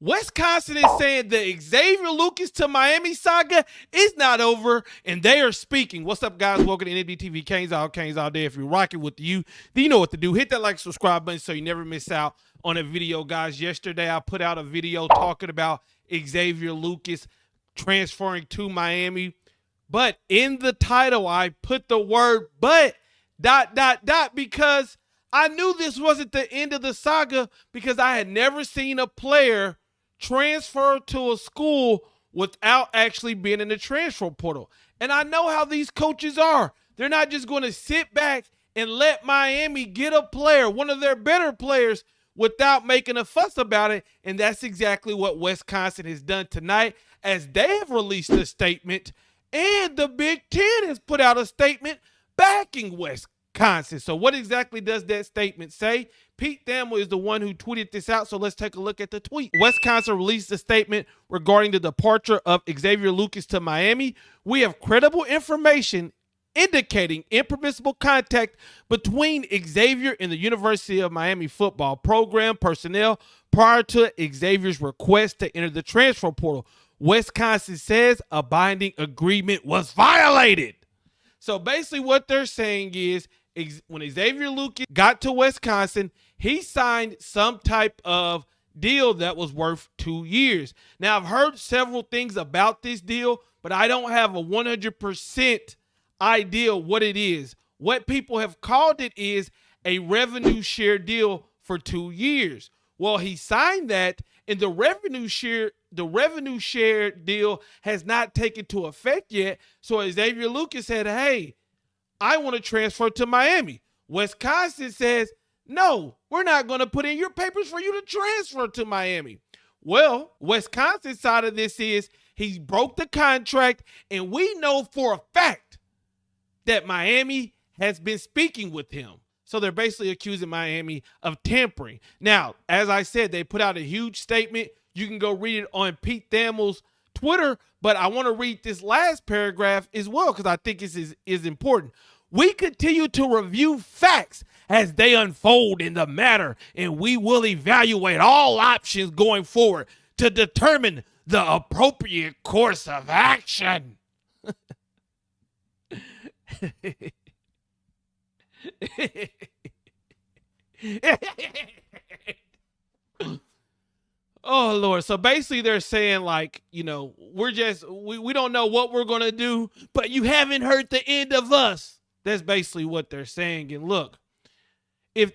Wisconsin is saying the Xavier Lucas to Miami saga is not over, and they are speaking. What's up, guys? Welcome to NBTV Canes all day. If you're rocking with you, then you know what to do. Hit that like, subscribe button so you never miss out on a video, guys. Yesterday, I put out a video talking about Xavier Lucas transferring to Miami, but in the title, I put the word "but" ... because I knew this wasn't the end of the saga, because I had never seen a player transfer to a school without actually being in the transfer portal. And I know how these coaches are. They're not just going to sit back and let Miami get a player, one of their better players, without making a fuss about it. And that's exactly what Wisconsin has done tonight, as they have released a statement, and the Big Ten has put out a statement backing Wisconsin. So what exactly does that statement say? Pete Thamel is the one who tweeted this out, so let's take a look at the tweet. Wisconsin released a statement regarding the departure of Xavier Lucas to Miami. We have credible information indicating impermissible contact between Xavier and the University of Miami football program personnel prior to Xavier's request to enter the transfer portal. Wisconsin says a binding agreement was violated. So basically what they're saying is, when Xavier Lucas got to Wisconsin, he signed some type of deal that was worth 2 years. Now, I've heard several things about this deal, but I don't have a 100% idea what it is. What people have called it is a revenue share deal for 2 years. Well, he signed that, and the revenue share deal has not taken to effect yet. So Xavier Lucas said, hey, I want to transfer to Miami. Wisconsin says, no, we're not going to put in your papers for you to transfer to Miami. Well, Wisconsin's side of this is he broke the contract, and we know for a fact that Miami has been speaking with him. So they're basically accusing Miami of tampering. Now, as I said, they put out a huge statement. You can go read it on Pete Thamel's Twitter, but I want to read this last paragraph as well because I think this is important. We continue to review facts as they unfold in the matter, and we will evaluate all options going forward to determine the appropriate course of action. Oh, Lord. So basically they're saying, like, you know, we don't know what we're going to do, but you haven't heard the end of us. That's basically what they're saying. And look, if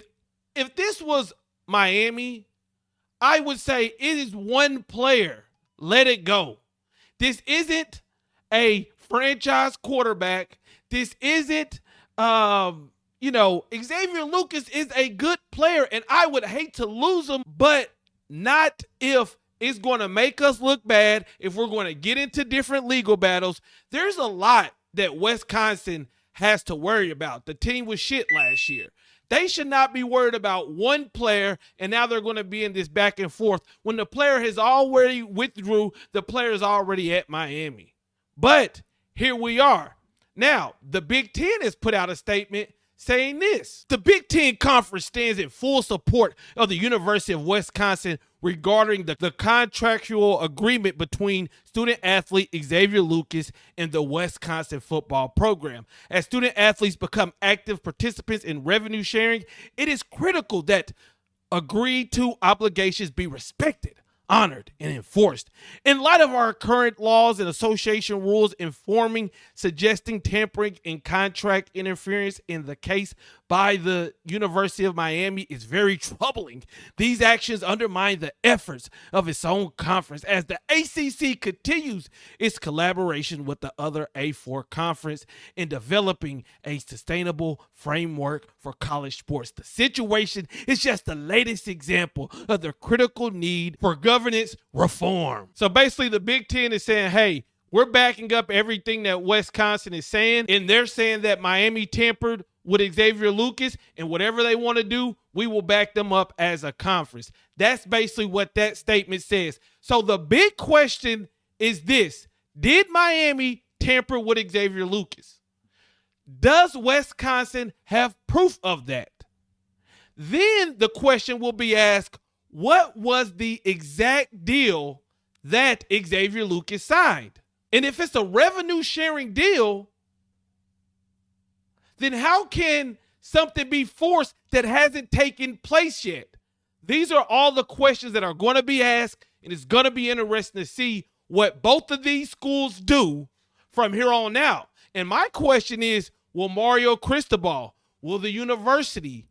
this was Miami, I would say it is one player. Let it go. This isn't a franchise quarterback. This isn't, Xavier Lucas is a good player, and I would hate to lose him, but not if it's going to make us look bad, if we're going to get into different legal battles. There's a lot that Wisconsin has to worry about. The team was shit last year. They should not be worried about one player, and now they're going to be in this back and forth when the player has already withdrew. The player is already at Miami. But here we are. Now, the Big Ten has put out a statement saying this. The Big Ten Conference stands in full support of the University of Wisconsin regarding the contractual agreement between student-athlete Xavier Lucas and the Wisconsin football program. As student-athletes become active participants in revenue sharing, it is critical that agreed-to obligations be respected, honored, and enforced. In light of our current laws and association rules informing, suggesting tampering and contract interference in the case by the University of Miami is very troubling. These actions undermine the efforts of its own conference as the ACC continues its collaboration with the other A4 conference in developing a sustainable framework for college sports. The situation is just the latest example of the critical need for governance reform. So basically the Big Ten is saying, hey, we're backing up everything that Wisconsin is saying, and they're saying that Miami tampered with Xavier Lucas, and whatever they want to do, we will back them up as a conference. That's basically what that statement says. So the big question is this: did Miami tamper with Xavier Lucas? Does Wisconsin have proof of that? Then the question will be asked, what was the exact deal that Xavier Lucas signed? And if it's a revenue sharing deal, then how can something be forced that hasn't taken place yet? These are all the questions that are going to be asked, and it's going to be interesting to see what both of these schools do from here on out. And my question is, will Mario Cristobal, will the university,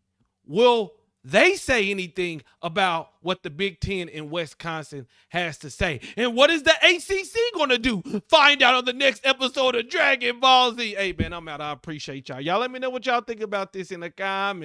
will they say anything about what the Big Ten in Wisconsin has to say? And what is the ACC going to do? Find out on the next episode of Dragon Ball Z. Hey, man, I'm out. I appreciate y'all. Y'all let me know what y'all think about this in the comments.